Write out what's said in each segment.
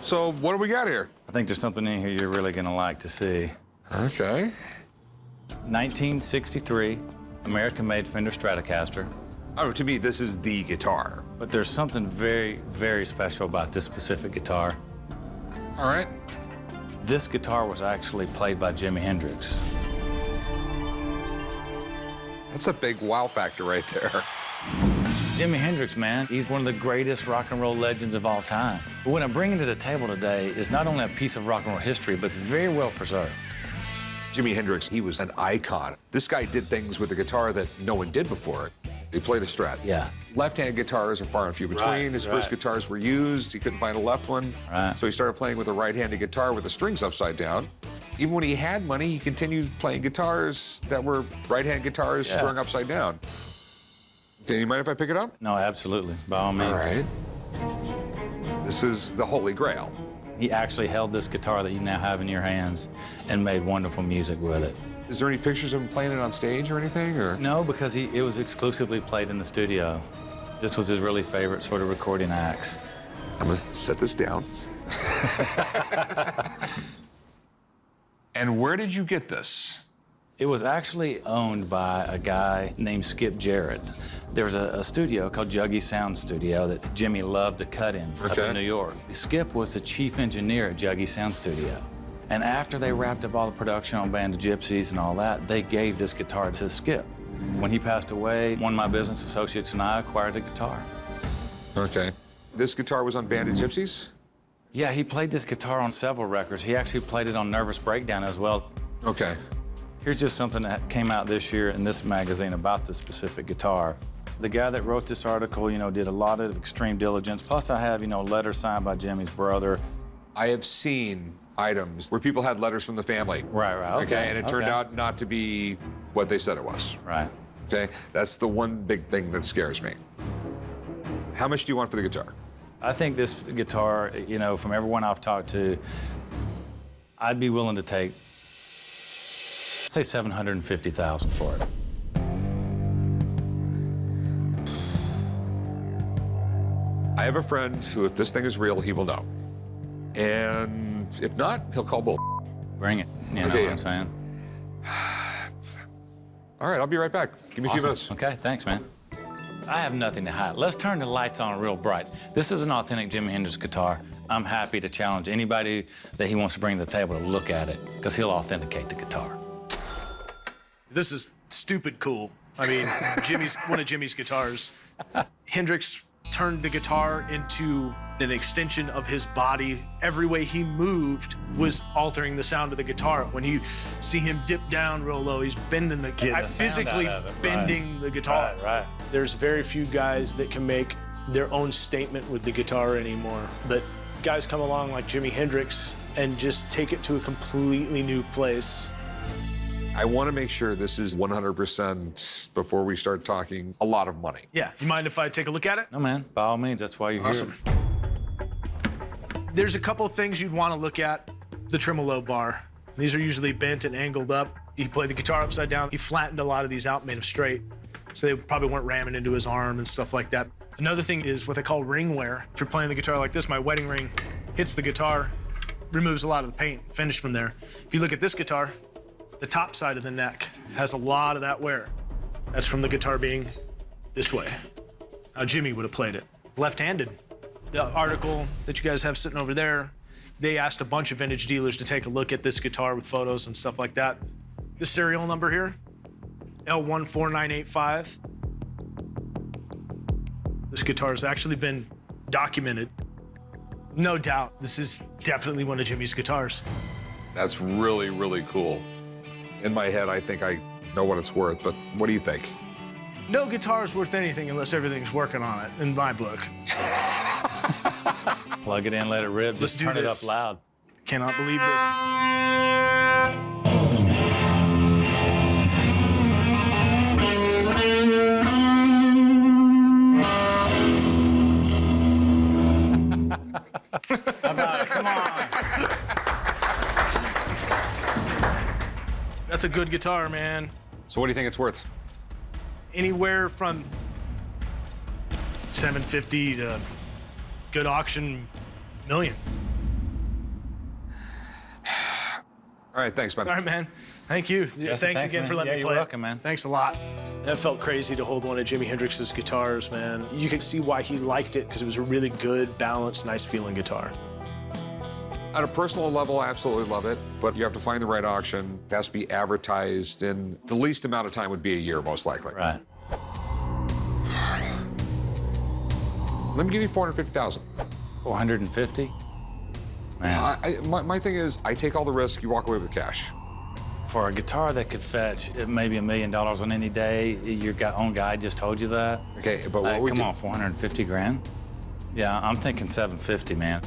So what do we got here? I think there's something in here you're really gonna like to see. Okay. 1963, American-made Fender Stratocaster. Oh, to me, this is the guitar. But there's something very, very special about this specific guitar. All right. This guitar was actually played by Jimi Hendrix. That's a big wow factor right there. Jimi Hendrix, man, he's one of the greatest rock and roll legends of all time. But what I'm bringing to the table today is not only a piece of rock and roll history, but it's very well preserved. Jimi Hendrix, he was an icon. This guy did things with the guitar that no one did before it. He played a Strat. Yeah. Left-hand guitars are far and few between. Right, His first guitars were used. He couldn't find a left one. Right. So he started playing with a right-handed guitar with the strings upside down. Even when he had money, he continued playing guitars that were right-hand guitars strung upside down. Okay, you mind if I pick it up? No, absolutely, by all means. All right. This is the Holy Grail. He actually held this guitar that you now have in your hands and made wonderful music with it. Is there any pictures of him playing it on stage or anything, or? No, because it was exclusively played in the studio. This was his really favorite sort of recording acts. I'm gonna set this down. And where did you get this? It was actually owned by a guy named Skip Jarrett. There was a studio called Juggy Sound Studio that Jimmy loved to cut in up in New York. Skip was the chief engineer at Juggy Sound Studio. And after they wrapped up all the production on Band of Gypsies and all that, they gave this guitar to Skip. When he passed away, one of my business associates and I acquired the guitar. Okay. This guitar was on Band of Gypsies? Yeah, he played this guitar on several records. He actually played it on Nervous Breakdown as well. Okay. Here's just something that came out this year in this magazine about this specific guitar. The guy that wrote this article, did a lot of extreme diligence. Plus I have, letters signed by Jimmy's brother. I have seen items where people had letters from the family. Right, Okay, and it turned out not to be what they said it was. Right. Okay, that's the one big thing that scares me. How much do you want for the guitar? I think this guitar, from everyone I've talked to, I'd be willing to take, say, $750,000 for it. I have a friend who, if this thing is real, he will know. And if not, he'll call bull. Bring it, you know what I'm saying? All right, I'll be right back. Give me a few minutes. Okay, thanks, man. I have nothing to hide. Let's turn the lights on real bright. This is an authentic Jimi Hendrix guitar. I'm happy to challenge anybody that he wants to bring to the table to look at it, because he'll authenticate the guitar. This is stupid cool. I mean, one of Jimmy's guitars. Hendrix turned the guitar into an extension of his body. Every way he moved was altering the sound of the guitar. When you see him dip down real low, he's bending physically bending the guitar. Right. There's very few guys that can make their own statement with the guitar anymore. But guys come along like Jimi Hendrix and just take it to a completely new place. I want to make sure this is 100% before we start talking a lot of money. Yeah, you mind if I take a look at it? No, man, by all means, that's why you're Awesome. here. There's a couple of things you'd want to look at. The tremolo bar. These are usually bent and angled up. He played the guitar upside down. He flattened a lot of these out, made them straight. So they probably weren't ramming into his arm and stuff like that. Another thing is what they call ring wear. If you're playing the guitar like this, my wedding ring hits the guitar, removes a lot of the paint, finish from there. If you look at this guitar, the top side of the neck has a lot of that wear. That's from the guitar being this way. How Jimmy would have played it. Left-handed. The article that you guys have sitting over there, they asked a bunch of vintage dealers to take a look at this guitar with photos and stuff like that. The serial number here, L14985. This guitar has actually been documented. No doubt, this is definitely one of Jimmy's guitars. That's really, really cool. In my head, I think I know what it's worth, but what do you think? No guitar is worth anything unless everything's working on it, in my book. Plug it in, let it rip, Let's just do turn it this. up loud. Cannot believe this. How about it? Come on. That's a good guitar, man. So what do you think it's worth? Anywhere from $750 to good auction, $1 million. All right, thanks, man. All right, man. Thank you. Yes, thanks again man. for letting me you're play. welcome, man. Thanks a lot. That felt crazy to hold one of Jimi Hendrix's guitars, man. You could see why he liked it, because it was a really good, balanced, nice-feeling guitar. At a personal level, I absolutely love it, but you have to find the right auction. It has to be advertised in the least amount of time would be a year, most likely. Right. Let me give you 450,000. 450? Man. My thing is, I take all the risk, you walk away with cash. For a guitar that could fetch maybe $1 million on any day, your own guy just told you that? Okay, but what we come do, on, 450 grand? Yeah, I'm thinking 750, man.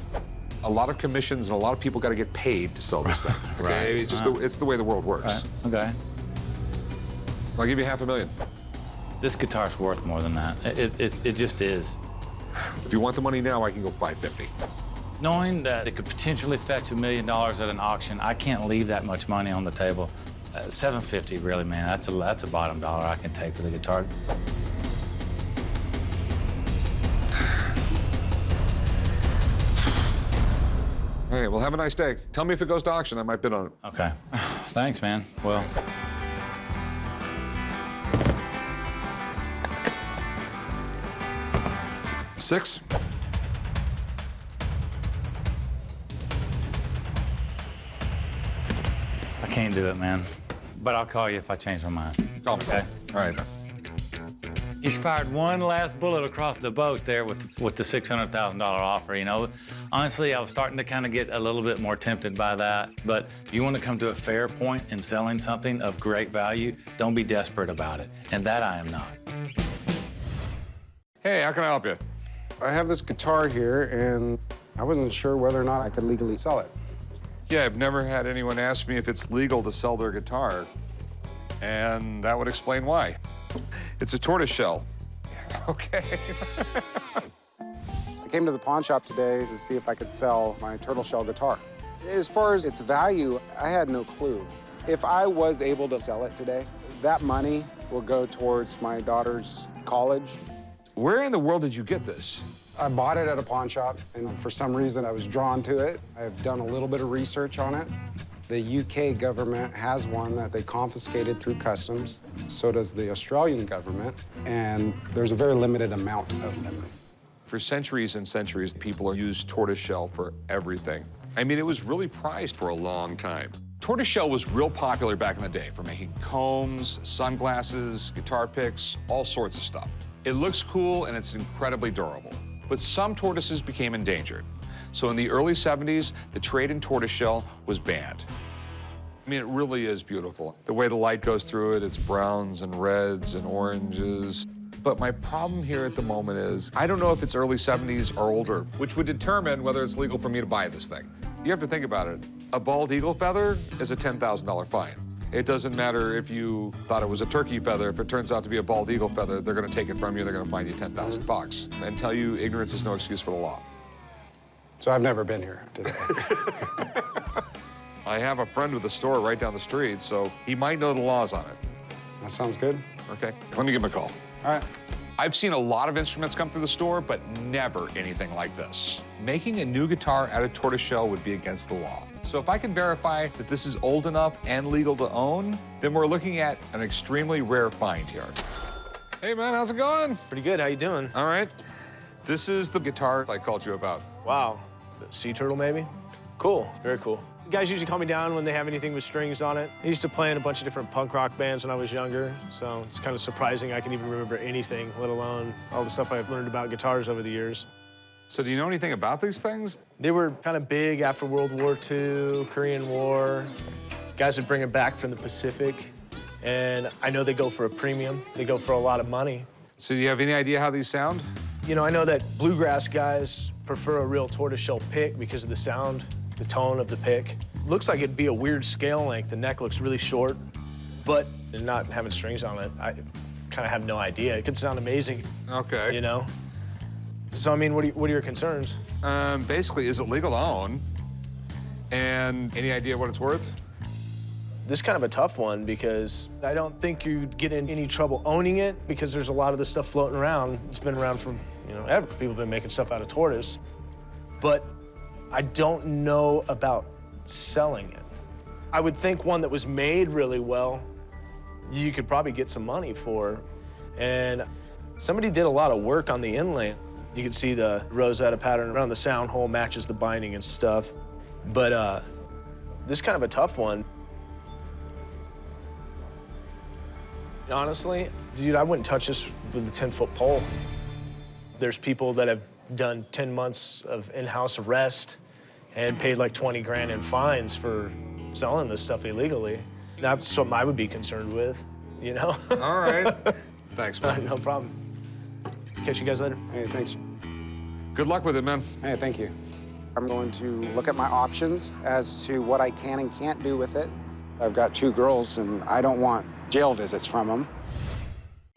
a lot of commissions and a lot of people got to get paid to sell this thing. Okay, Right. it's just it's the way the world works. Right. Okay. I'll give you $500,000. This guitar's worth more than that. It just is. If you want the money now, I can go $550. Knowing that it could potentially fetch $1 million at an auction, I can't leave that much money on the table. $750, really, man. That's a bottom dollar I can take for the guitar. All right, well, have a nice day. Tell me if it goes to auction. I might bid on it. Okay. Thanks, man. Well. $6? I can't do it, man. But I'll call you if I change my mind. Call me. Okay. All right, man. He's fired one last bullet across the boat there with the $600,000 offer, you know. Honestly, I was starting to kind of get a little bit more tempted by that. But if you want to come to a fair point in selling something of great value, don't be desperate about it. And that I am not. Hey, how can I help you? I have this guitar here, and I wasn't sure whether or not I could legally sell it. Yeah, I've never had anyone ask me if it's legal to sell their guitar. And that would explain why. It's a tortoiseshell. Okay. I came to the pawn shop today to see if I could sell my tortoiseshell guitar. As far as its value, I had no clue. If I was able to sell it today, that money will go towards my daughter's college. Where in the world did you get this? I bought it at a pawn shop, and for some reason I was drawn to it. I've done a little bit of research on it. The UK government has one that they confiscated through customs. So does the Australian government, and there's a very limited amount of them. For centuries and centuries, people have used tortoiseshell for everything. I mean, it was really prized for a long time. Tortoiseshell was real popular back in the day for making combs, sunglasses, guitar picks, all sorts of stuff. It looks cool and it's incredibly durable. But some tortoises became endangered. So in the early 70s, the trade in tortoiseshell was banned. I mean, it really is beautiful. The way the light goes through it, it's browns and reds and oranges. But my problem here at the moment is, I don't know if it's early 70s or older, which would determine whether it's legal for me to buy this thing. You have to think about it. A bald eagle feather is a $10,000 fine. It doesn't matter if you thought it was a turkey feather. If it turns out to be a bald eagle feather, they're going to take it from you. They're going to fine you $10,000 and tell you ignorance is no excuse for the law. So I've never been here today. I have a friend with a store right down the street, so he might know the laws on it. That sounds good. Okay, let me give him a call. All right. I've seen a lot of instruments come through the store, but never anything like this. Making a new guitar out of tortoiseshell would be against the law. So if I can verify that this is old enough and legal to own, then we're looking at an extremely rare find here. Hey man, how's it going? Pretty good. How you doing? All right. This is the guitar I called you about. Wow. Sea turtle, maybe? Cool. Very cool. Guys usually call me down when they have anything with strings on it. I used to play in a bunch of different punk rock bands when I was younger, so it's kind of surprising I can even remember anything, let alone all the stuff I've learned about guitars over the years. So do you know anything about these things? They were kind of big after World War II, Korean War. Guys would bring them back from the Pacific, and I know they go for a premium. They go for a lot of money. So do you have any idea how these sound? You know, I know that bluegrass guys prefer a real tortoiseshell pick because of the sound, the tone of the pick. Looks like it'd be a weird scale length. The neck looks really short, but not having strings on it, I kind of have no idea. It could sound amazing. Okay. You know? So, I mean, what are your concerns? Basically, is it legal to own? And any idea what it's worth? This is kind of a tough one because I don't think you'd get in any trouble owning it because there's a lot of this stuff floating around. It's been around for, you know, ever. People have been making stuff out of tortoise. But I don't know about selling it. I would think one that was made really well, you could probably get some money for. And somebody did a lot of work on the inlay. You can see the Rosetta pattern around the sound hole matches the binding and stuff. But this is kind of a tough one. Honestly, dude, I wouldn't touch this with a 10-foot pole. There's people that have done 10 months of in-house arrest and paid like 20 grand in fines for selling this stuff illegally. That's something I would be concerned with, you know? All right. Thanks, man. No problem. Catch you guys later. Hey, thanks. Good luck with it, man. Hey, thank you. I'm going to look at my options as to what I can and can't do with it. I've got 2 girls, and I don't want jail visits from them.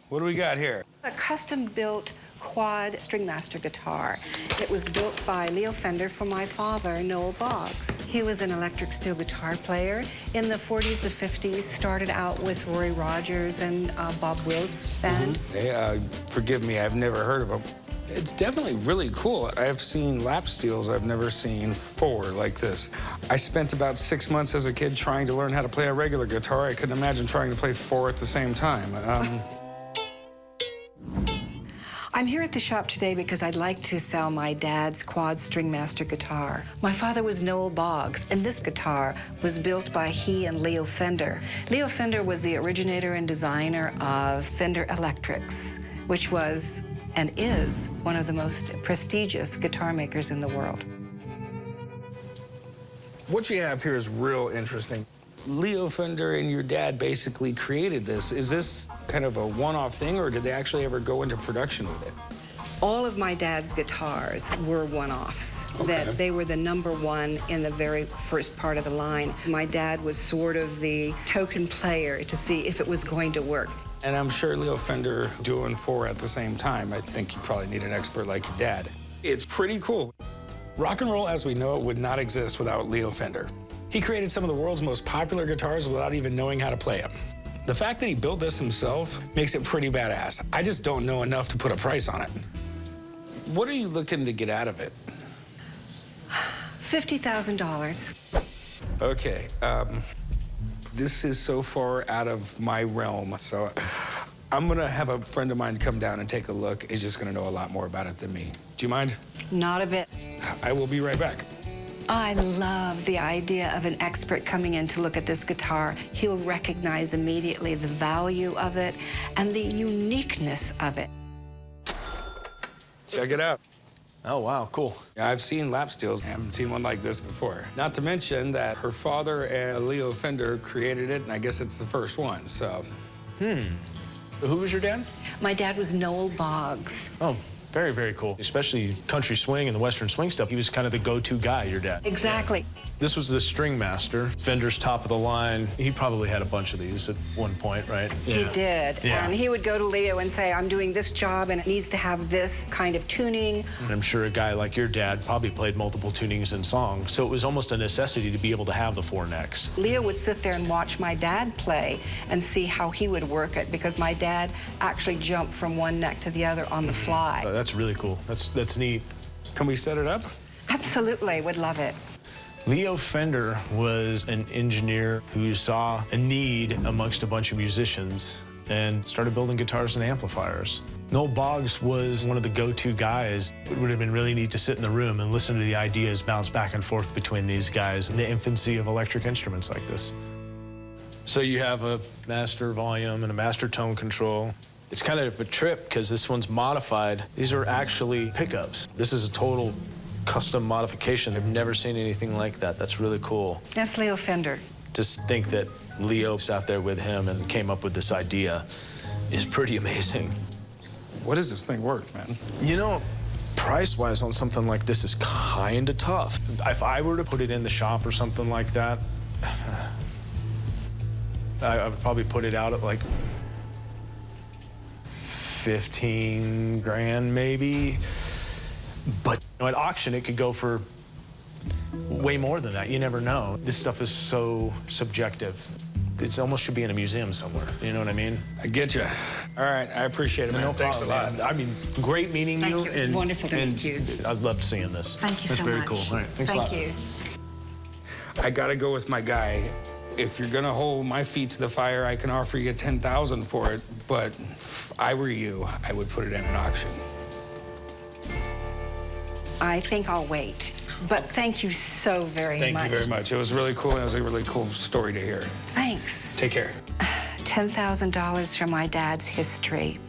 What do we got here? A custom-built quad Stringmaster guitar. It was built by Leo Fender for my father, Noel Boggs. He was an electric steel guitar player. In the 40s, the 50s, started out with Roy Rogers and Bob Will's band. Hey, forgive me, I've never heard of them. It's definitely really cool. I've seen lap steels I've never seen 4 like this. I spent about 6 months as a kid trying to learn how to play a regular guitar. I couldn't imagine trying to play 4 at the same time. I'm here at the shop today because I'd like to sell my dad's quad Stringmaster guitar. My father was Noel Boggs, and this guitar was built by he and Leo Fender. Leo Fender was the originator and designer of Fender Electrics, which was and is one of the most prestigious guitar makers in the world. What you have here is real interesting. Leo Fender and your dad basically created this. Is this kind of a one-off thing, or did they actually ever go into production with it? All of my dad's guitars were one-offs, that they were the #1 in the very first part of the line. My dad was sort of the token player to see if it was going to work. And I'm sure Leo Fender doing 4 at the same time. I think you probably need an expert like your dad. It's pretty cool. Rock and roll as we know it would not exist without Leo Fender. He created some of the world's most popular guitars without even knowing how to play them. The fact that he built this himself makes it pretty badass. I just don't know enough to put a price on it. What are you looking to get out of it? $50,000. Okay, this is so far out of my realm, so I'm gonna have a friend of mine come down and take a look. He's just gonna know a lot more about it than me. Do you mind? Not a bit. I will be right back. I love the idea of an expert coming in to look at this guitar. He'll recognize immediately the value of it and the uniqueness of it. Check it out. Oh, wow, cool. I've seen lap steels. I haven't seen one like this before. Not to mention that her father and Leo Fender created it, and I guess it's the first one, so. Who was your dad? My dad was Noel Boggs. Oh, very, very cool. Especially country swing and the Western swing stuff. He was kind of the go-to guy, your dad. Exactly. This was the Stringmaster, Fender's top of the line. He probably had a bunch of these at one point, right? He did. Yeah. And he would go to Leo and say, I'm doing this job and it needs to have this kind of tuning. And I'm sure a guy like your dad probably played multiple tunings in songs, so it was almost a necessity to be able to have the 4 necks. Leo would sit there and watch my dad play and see how he would work it, because my dad actually jumped from one neck to the other on the fly. That's really cool. That's neat. Can we set it up? Absolutely, would love it. Leo Fender was an engineer who saw a need amongst a bunch of musicians and started building guitars and amplifiers. Noel Boggs was one of the go-to guys. It would have been really neat to sit in the room and listen to the ideas bounce back and forth between these guys in the infancy of electric instruments like this. So you have a master volume and a master tone control. It's kind of a trip because this one's modified. These are actually pickups. This is a total custom modification. I've never seen anything like that. That's really cool. That's Leo Fender. Just think that Leo sat there with him and came up with this idea is pretty amazing. What is this thing worth, man? You know, price-wise on something like this is kind of tough. If I were to put it in the shop or something like that, I would probably put it out at like 15 grand maybe. But you know, at auction, it could go for way more than that. You never know. This stuff is so subjective. It almost should be in a museum somewhere. You know what I mean? I get you. All right, I appreciate it, man. No Thanks problem, a lot. man. I mean, great meeting Thank you. you. It's wonderful to meet you. I loved seeing this. Thank you That's so very much. cool. All right, thanks a lot. Thank you. I gotta go with my guy. If you're gonna hold my feet to the fire, I can offer you $10,000 for it, but if I were you, I would put it in an auction. I think I'll wait. But thank you so very much. Thank you very much. It was really cool, and it was a really cool story to hear. Thanks. Take care. $10,000 from my dad's history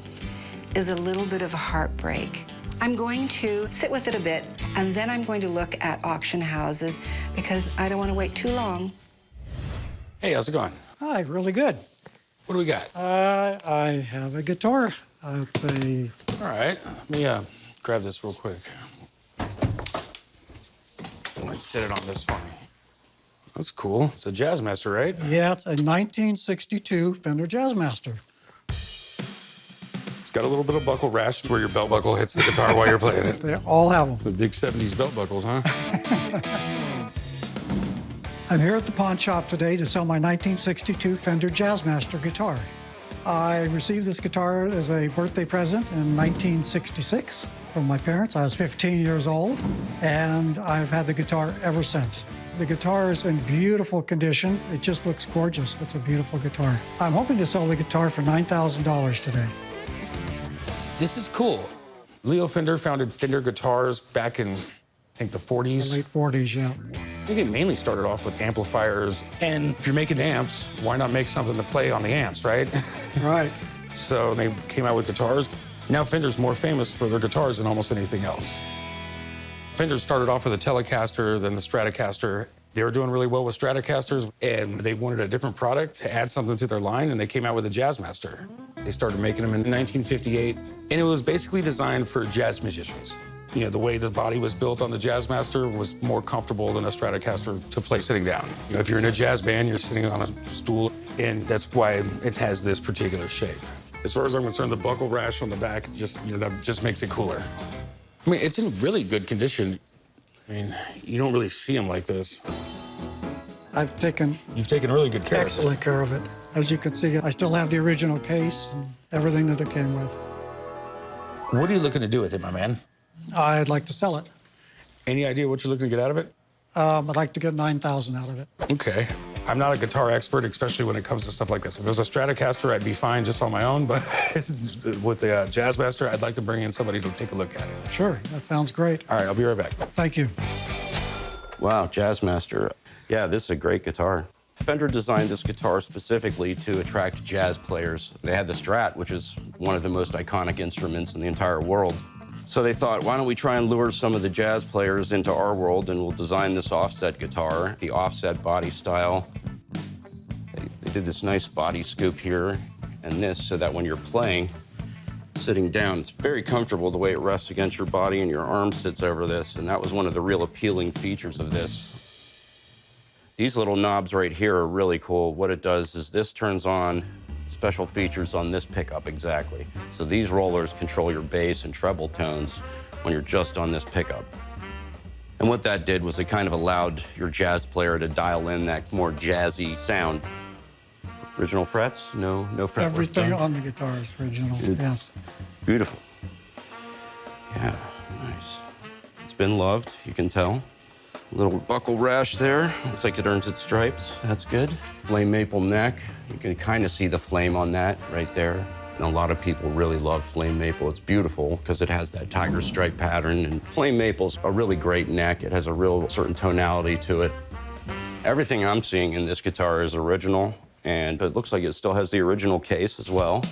is a little bit of a heartbreak. I'm going to sit with it a bit, and then I'm going to look at auction houses because I don't want to wait too long. Hey, how's it going? Hi, really good. What do we got? I have a guitar. It's a... All right, let me grab this real quick. Sit it on this for me. That's cool. It's a Jazzmaster, right? Yeah, it's a 1962 Fender Jazzmaster. It's got a little bit of buckle rash where your belt buckle hits the guitar while you're playing it. They all have them. The big 70s belt buckles, huh? I'm here at the pawn shop today to sell my 1962 Fender Jazzmaster guitar. I received this guitar as a birthday present in 1966 from my parents. I was 15 years old, and I've had the guitar ever since. The guitar is in beautiful condition. It just looks gorgeous. It's a beautiful guitar. I'm hoping to sell the guitar for $9,000 today. This is cool. Leo Fender founded Fender Guitars back in, I think, the 40s. The late 40s, yeah. I think it mainly started off with amplifiers. And if you're making amps, why not make something to play on the amps, right? Right. So they came out with guitars. Now Fender's more famous for their guitars than almost anything else. Fender started off with a Telecaster, then the Stratocaster. They were doing really well with Stratocasters, and they wanted a different product to add something to their line, and they came out with a Jazzmaster. They started making them in 1958, and it was basically designed for jazz musicians. You know, the way the body was built on the Jazzmaster was more comfortable than a Stratocaster to play sitting down. You know, if you're in a jazz band, you're sitting on a stool, and that's why it has this particular shape. As far as I'm concerned, the buckle rash on the back just, you know, that just makes it cooler. I mean, it's in really good condition. I mean, you don't really see them like this. You've taken really good care excellent care of it. As you can see, I still have the original case and everything that it came with. What are you looking to do with it, my man? I'd like to sell it. Any idea what you're looking to get out of it? I'd like to get $9,000 out of it. Okay. I'm not a guitar expert, especially when it comes to stuff like this. If it was a Stratocaster, I'd be fine just on my own, but with the Jazzmaster, I'd like to bring in somebody to take a look at it. Sure, that sounds great. All right, I'll be right back. Thank you. Wow, Jazzmaster. Yeah, this is a great guitar. Fender designed this guitar specifically to attract jazz players. They had the Strat, which is one of the most iconic instruments in the entire world. So they thought, why don't we try and lure some of the jazz players into our world, and we'll design this offset guitar, the offset body style. They did this nice body scoop here and this so that when you're playing, sitting down, it's very comfortable the way it rests against your body and your arm sits over this, and that was one of the real appealing features of this. These little knobs right here are really cool. What it does is this turns on special features on this pickup exactly. So these rollers control your bass and treble tones when you're just on this pickup. And what that did was it kind of allowed your jazz player to dial in that more jazzy sound. Original frets? No fret work Everything done? on the guitar is original, yes. Beautiful. Yeah, nice. It's been loved, you can tell. Little buckle rash there. Looks like it earns its stripes. That's good. Flame maple neck. You can kind of see the flame on that right there. And a lot of people really love flame maple. It's beautiful because it has that tiger stripe pattern. And flame maple's a really great neck. It has a real certain tonality to it. Everything I'm seeing in this guitar is original, and it looks like it still has the original case as well.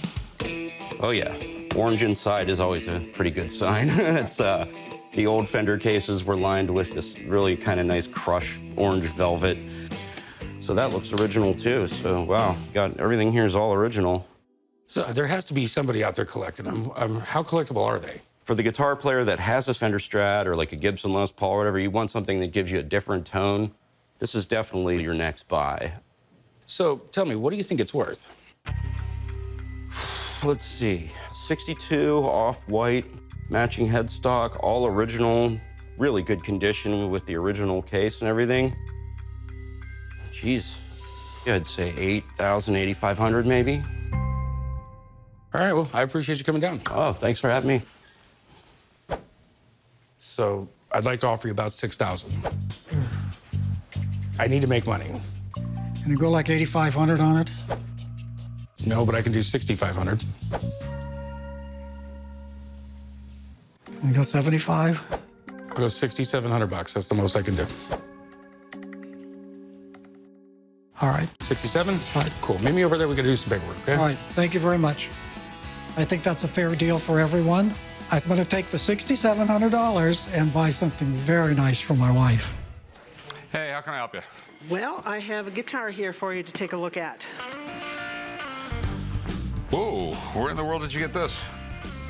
Oh yeah, orange inside is always a pretty good sign. It's the old Fender cases were lined with this really kind of nice crushed orange velvet. So that looks original too. So wow, got everything here is all original. So there has to be somebody out there collecting them. How collectible are they? For the guitar player that has a Fender Strat or like a Gibson Les Paul or whatever, you want something that gives you a different tone, this is definitely your next buy. So tell me, what do you think it's worth? Let's see, 62 off-white, matching headstock, all original, really good condition with the original case and everything. Jeez, yeah, I'd say 8,000, 8,500 maybe. All right, well, I appreciate you coming down. Oh, thanks for having me. So I'd like to offer you about 6,000. I need to make money. Can you go like 8,500 on it? No, but I can do 6,500. Can you go 75? I'll go 6,700 bucks. That's the most I can do. All right. 67? Right. Cool. Meet me over there. We got to do some paperwork, okay? All right. Thank you very much. I think that's a fair deal for everyone. I'm going to take the $6,700 and buy something very nice for my wife. Hey, how can I help you? Well, I have a guitar here for you to take a look at. Whoa, where in the world did you get this?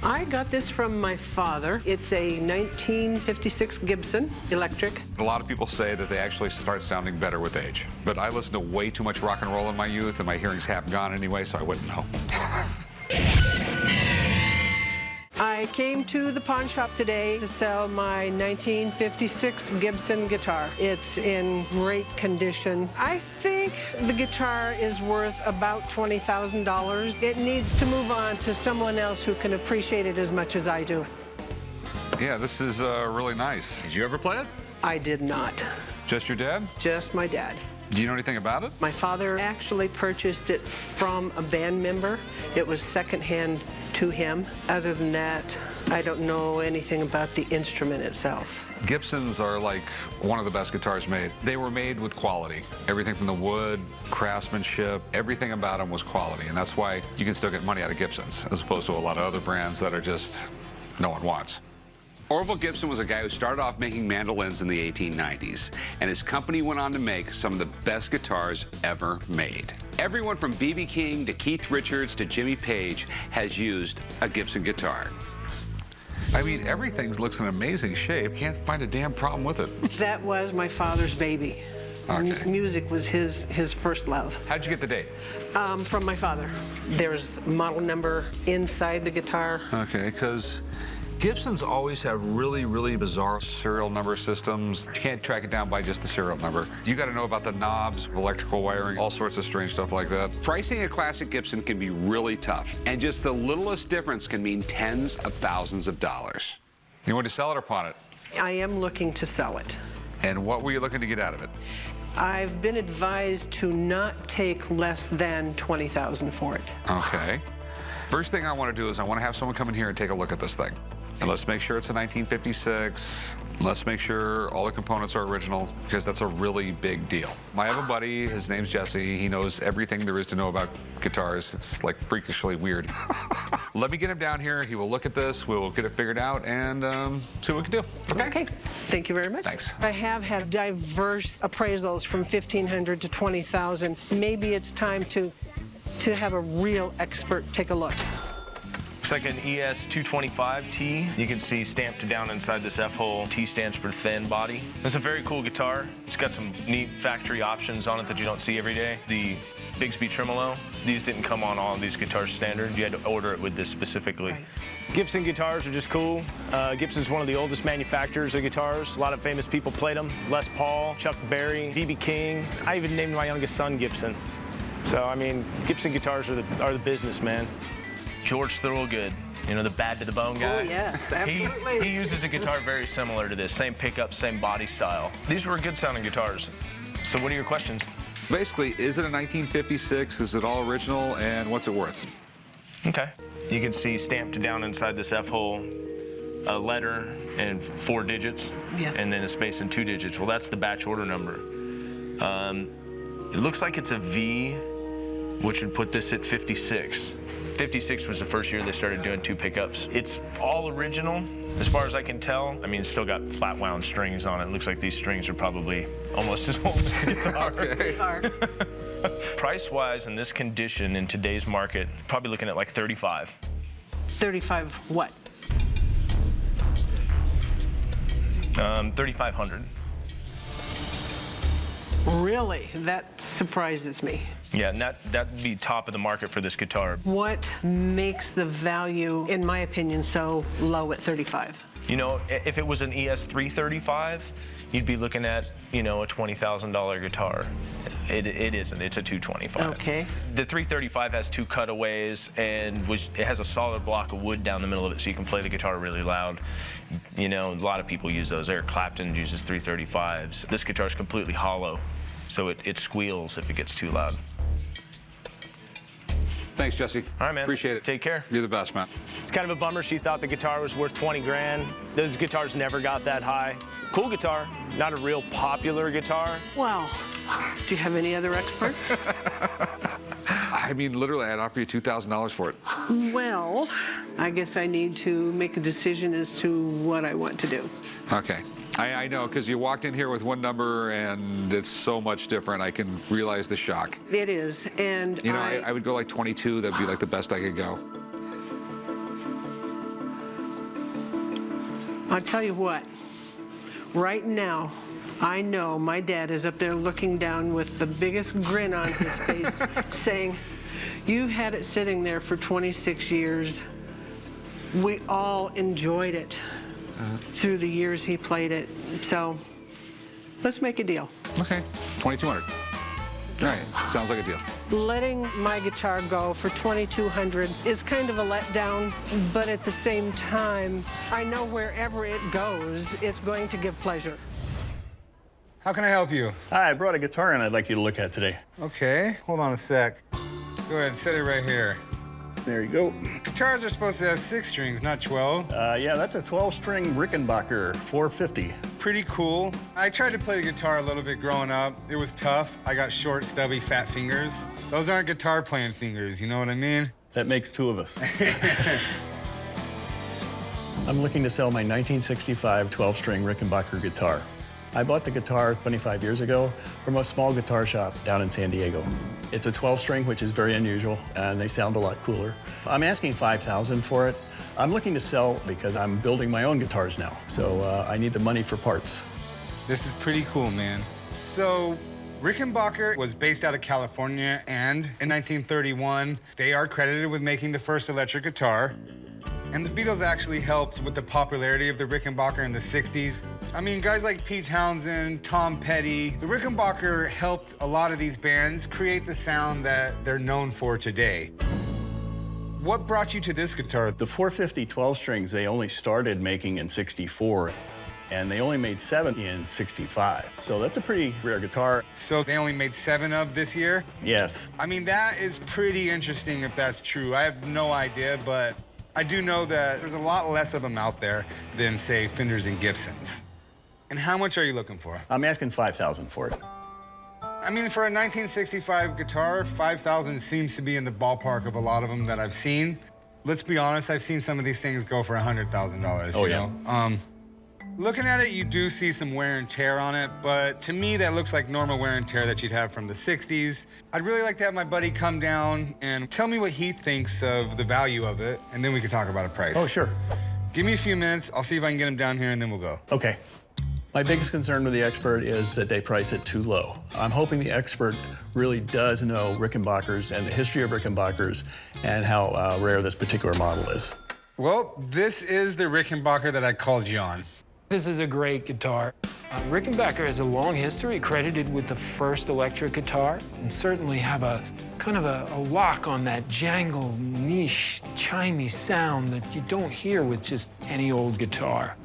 I got this from my father. It's a 1956 Gibson electric. A lot of people say that they actually start sounding better with age. But I listened to way too much rock and roll in my youth, and my hearing's half gone anyway, so I wouldn't know. I came to the pawn shop today to sell my 1956 Gibson guitar. It's in great condition. I think the guitar is worth about $20,000. It needs to move on to someone else who can appreciate it as much as I do. Yeah, this is really nice. Did you ever play it? I did not. Just your dad? Just my dad. Do you know anything about it? My father actually purchased it from a band member. It was secondhand to him. Other than that, I don't know anything about the instrument itself. Gibsons are like one of the best guitars made. They were made with quality. Everything from the wood, craftsmanship, everything about them was quality. And that's why you can still get money out of Gibsons, as opposed to a lot of other brands that are just no one wants. Orville Gibson was a guy who started off making mandolins in the 1890s, and his company went on to make some of the best guitars ever made. Everyone from B.B. King to Keith Richards to Jimmy Page has used a Gibson guitar. I mean, everything looks in amazing shape. Can't find a damn problem with it. That was my father's baby. Okay. Music was his first love. How'd you get the date? From my father. There's model number inside the guitar. Okay, because Gibsons always have really, really bizarre serial number systems. You can't track it down by just the serial number. You got to know about the knobs, electrical wiring, all sorts of strange stuff like that. Pricing a classic Gibson can be really tough, and just the littlest difference can mean tens of thousands of dollars. You want to sell it or pawn it? I am looking to sell it. And what were you looking to get out of it? I've been advised to not take less than $20,000 for it. Okay. First thing I want to do is I want to have someone come in here and take a look at this thing. And let's make sure it's a 1956. Let's make sure all the components are original, because that's a really big deal. I have a buddy, his name's Jesse. He knows everything there is to know about guitars. It's like freakishly weird. Let me get him down here. He will look at this. We'll get it figured out and see what we can do. Okay? Okay. Thank you very much. Thanks. I have had diverse appraisals from $1,500 to $20,000. Maybe it's time to have a real expert take a look. Looks like an ES-225T. You can see stamped down inside this F-hole. T stands for thin body. It's a very cool guitar. It's got some neat factory options on it that you don't see every day. The Bigsby tremolo, these didn't come on all of these guitars standard. You had to order it with this specifically. Right. Gibson guitars are just cool. Gibson's one of the oldest manufacturers of guitars. A lot of famous people played them. Les Paul, Chuck Berry, B.B. King. I even named my youngest son Gibson. So, I mean, Gibson guitars are the business, man. George Thorogood, you know, the bad to the bone guy. Oh, yes, absolutely. He uses a guitar very similar to this. Same pickup, same body style. These were good sounding guitars. So what are your questions? Basically, is it a 1956? Is it all original? And what's it worth? Okay. You can see stamped down inside this F-hole a letter and 4 digits. Yes. And then a space and 2 digits. Well, that's the batch order number. It looks like it's a V, which would put this at 56. 56 was the first year they started doing 2 pickups. It's all original, as far as I can tell. I mean, it's still got flat wound strings on it. It looks like these strings are probably almost as old as the guitar. Okay. Price-wise, in this condition, in today's market, probably looking at like 35. 35 what? 3,500. Really? That surprises me. Yeah, and that'd be top of the market for this guitar. What makes the value, in my opinion, so low at 35? You know, if it was an ES-335, you'd be looking at, you know, a $20,000 guitar. It isn't. It's a 225. Okay. The 335 has 2 cutaways, and it has a solid block of wood down the middle of it, so you can play the guitar really loud. You know, a lot of people use those. Eric Clapton uses 335s. This guitar is completely hollow. so it squeals if it gets too loud. Thanks, Jesse. All right, man. Appreciate it. Take care. You're the best, man. It's kind of a bummer. She thought the guitar was worth 20 grand. Those guitars never got that high. Cool guitar, not a real popular guitar. Well, do you have any other experts? I mean, literally, I'd offer you $2,000 for it. Well, I guess I need to make a decision as to what I want to do. Okay. I know, because you walked in here with one number, and it's so much different. I can realize the shock. It is, and You know, I would go like 22. That'd be like the best I could go. I'll tell you what. Right now, I know my dad is up there looking down with the biggest grin on his face, saying, "You've had it sitting there for 26 years. We all enjoyed it through the years he played it. So let's make a deal." Okay. 2,200. All right. Sounds like a deal. Letting my guitar go for 2,200 is kind of a letdown, but at the same time, I know wherever it goes, it's going to give pleasure. How can I help you? Hi, I brought a guitar in I'd like you to look at today. Okay, hold on a sec. Go ahead, set it right here. There you go. Guitars are supposed to have 6 strings, not 12. Yeah, that's a 12-string Rickenbacker 450. Pretty cool. I tried to play the guitar a little bit growing up. It was tough. I got short, stubby, fat fingers. Those aren't guitar playing fingers, you know what I mean? That makes 2 of us. I'm looking to sell my 1965 12-string Rickenbacker guitar. I bought the guitar 25 years ago from a small guitar shop down in San Diego. It's a 12-string, which is very unusual, and they sound a lot cooler. I'm asking $5,000 for it. I'm looking to sell because I'm building my own guitars now, so I need the money for parts. This is pretty cool, man. So, Rickenbacker was based out of California, and in 1931, they are credited with making the first electric guitar. And the Beatles actually helped with the popularity of the Rickenbacker in the 60s. I mean, guys like Pete Townsend, Tom Petty, the Rickenbacker helped a lot of these bands create the sound that they're known for today. What brought you to this guitar? The 450 12 strings they only started making in '64, and they only made 7 in '65. So that's a pretty rare guitar. So they only made 7 of this year? Yes. I mean, that is pretty interesting if that's true. I have no idea, but I do know that there's a lot less of them out there than, say, Fenders and Gibsons. And how much are you looking for? I'm asking $5,000 for it. I mean, for a 1965 guitar, $5,000 seems to be in the ballpark of a lot of them that I've seen. Let's be honest, I've seen some of these things go for $100,000. Oh, you yeah. know? Looking at it, you do see some wear and tear on it, but to me, that looks like normal wear and tear that you'd have from the 60s. I'd really like to have my buddy come down and tell me what he thinks of the value of it, and then we can talk about a price. Oh, sure. Give me a few minutes. I'll see if I can get him down here, and then we'll go. Okay. My biggest concern with the expert is that they price it too low. I'm hoping the expert really does know Rickenbackers and the history of Rickenbackers and how rare this particular model is. Well, this is the Rickenbacker that I called you on. This is a great guitar. Rickenbacker has a long history, credited with the first electric guitar, and certainly have a kind of a lock on that jangle, niche, chimey sound that you don't hear with just any old guitar.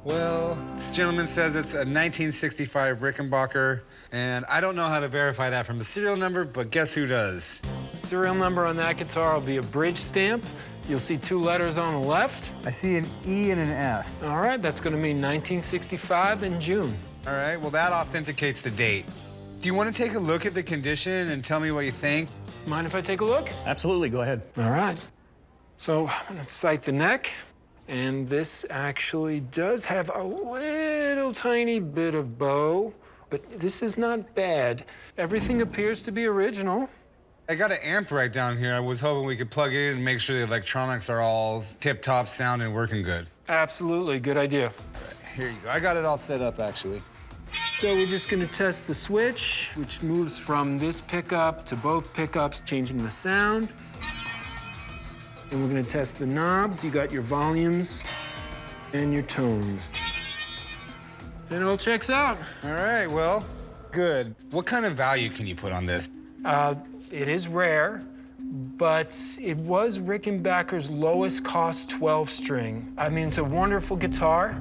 Well, this gentleman says it's a 1965 Rickenbacker, and I don't know how to verify that from the serial number, but guess who does? Serial number on that guitar will be a bridge stamp. You'll see 2 letters on the left. I see an E and an F. All right, that's going to mean 1965 in June. All right, well, that authenticates the date. Do you want to take a look at the condition and tell me what you think? Mind if I take a look? Absolutely, go ahead. All right. So I'm going to sight the neck. And this actually does have a little tiny bit of bow, but this is not bad. Everything appears to be original. I got an amp right down here. I was hoping we could plug it in and make sure the electronics are all tip-top sound and working good. Absolutely, good idea. Here you go. I got it all set up, actually. So we're just gonna test the switch, which moves from this pickup to both pickups, changing the sound. And we're gonna test the knobs. You got your volumes and your tones. And it all checks out. All right, well, good. What kind of value can you put on this? It is rare, but it was Rickenbacker's lowest cost 12-string. I mean, it's a wonderful guitar,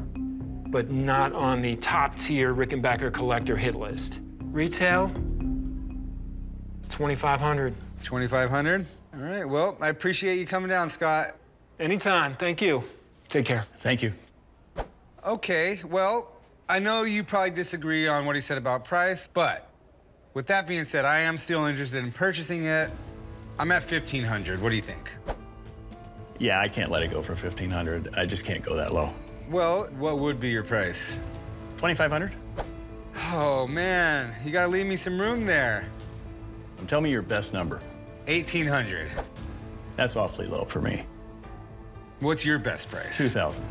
but not on the top tier Rickenbacker collector hit list. Retail, 2,500. 2,500? All right, well, I appreciate you coming down, Scott. Anytime, thank you. Take care. Thank you. Okay, well, I know you probably disagree on what he said about price, but with that being said, I am still interested in purchasing it. I'm at 1,500. What do you think? Yeah, I can't let it go for 1,500. I just can't go that low. Well, what would be your price? 2,500? Oh, man, you gotta leave me some room there. Tell me your best number. 1,800. That's awfully low for me. What's your best price? 2,000.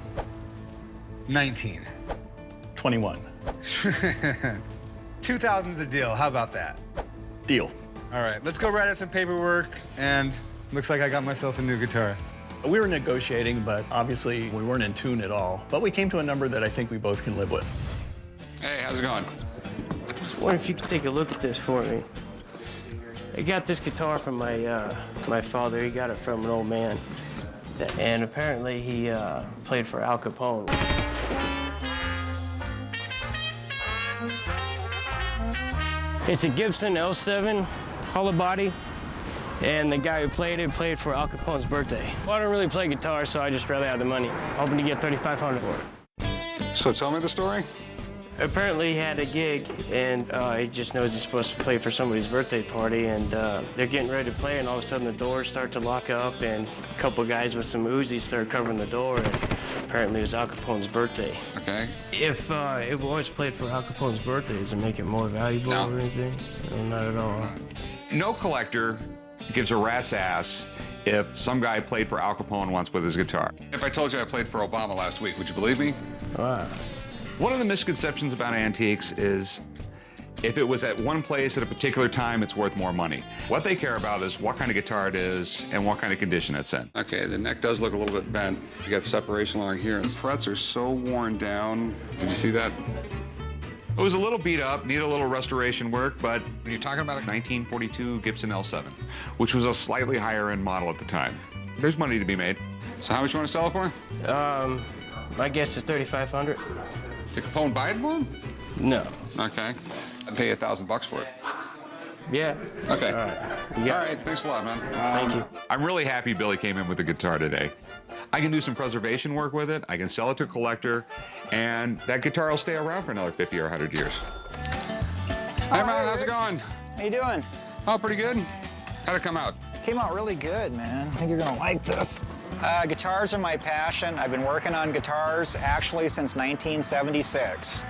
19. 21. 2,000's a deal. How about that? Deal. All right, let's go write out some paperwork, and looks like I got myself a new guitar. We were negotiating, but obviously we weren't in tune at all. But we came to a number that I think we both can live with. Hey, how's it going? I wonder if you could take a look at this for me. I got this guitar from my father. He got it from an old man. And apparently he played for Al Capone. It's a Gibson L7 hollow body. And the guy who played it played for Al Capone's birthday. Well, I don't really play guitar, so I just rather have the money. Hoping to get $3,500 for it. So tell me the story. Apparently he had a gig, and he just knows he's supposed to play for somebody's birthday party, and they're getting ready to play, and all of a sudden the doors start to lock up, and a couple guys with some Uzis start covering the door, and apparently it was Al Capone's birthday. Okay. If it was played for Al Capone's birthday, does it make it more valuable or anything? No, not at all. No collector gives a rat's ass if some guy played for Al Capone once with his guitar. If I told you I played for Obama last week, would you believe me? Wow. One of the misconceptions about antiques is if it was at one place at a particular time, it's worth more money. What they care about is what kind of guitar it is and what kind of condition it's in. Okay, the neck does look a little bit bent. You got separation along here, and the frets are so worn down. Did you see that? It was a little beat up, needed a little restoration work, but when you're talking about a 1942 Gibson L7, which was a slightly higher end model at the time, there's money to be made. So how much you want to sell it for? My guess is $3,500. Did Capone buy it for him? No. Okay. I'd pay you $1,000 for it. Yeah. Okay. All right. All right, thanks a lot, man. Thank you. I'm really happy Billy came in with the guitar today. I can do some preservation work with it, I can sell it to a collector, and that guitar will stay around for another 50 or 100 years. Hey, Ron, how's it going? How you doing? Oh, pretty good. How'd it come out? Came out really good, man. I think you're gonna like this. Guitars are my passion. I've been working on guitars actually since 1976.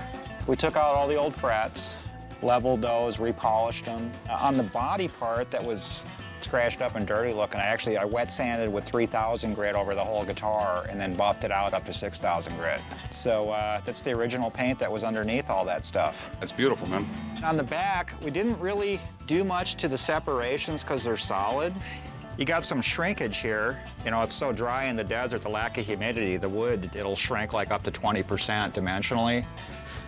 We took out all the old frets, leveled those, repolished them. On the body part that was scratched up and dirty looking, I wet sanded with 3000 grit over the whole guitar and then buffed it out up to 6000 grit. So that's the original paint that was underneath all that stuff. That's beautiful, man. On the back, we didn't really do much to the separations because they're solid. You got some shrinkage here. You know, it's so dry in the desert, the lack of humidity, the wood, it'll shrink like up to 20% dimensionally.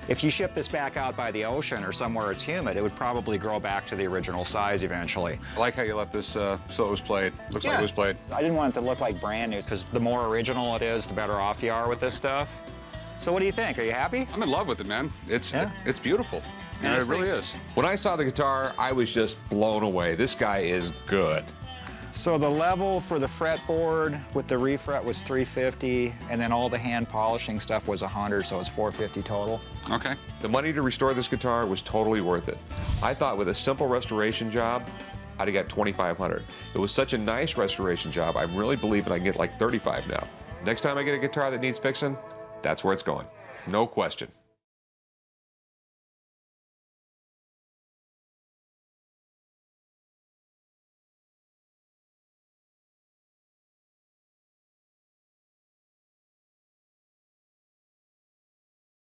If you ship this back out by the ocean or somewhere it's humid, it would probably grow back to the original size eventually. I like how you left this so it was played. Looks like it was played. I didn't want it to look like brand new because the more original it is, the better off you are with this stuff. So what do you think? Are you happy? I'm in love with it, man. It's beautiful. You know, Yeah, it really is. When I saw the guitar, I was just blown away. This guy is good. So the level for the fretboard with the refret was 350, and then all the hand polishing stuff was 100, so it's 450 total. Okay. The money to restore this guitar was totally worth it. I thought with a simple restoration job, I'd have got $2,500. It was such a nice restoration job, I'm really believing I can get like $35 now. Next time I get a guitar that needs fixing, that's where it's going. No question.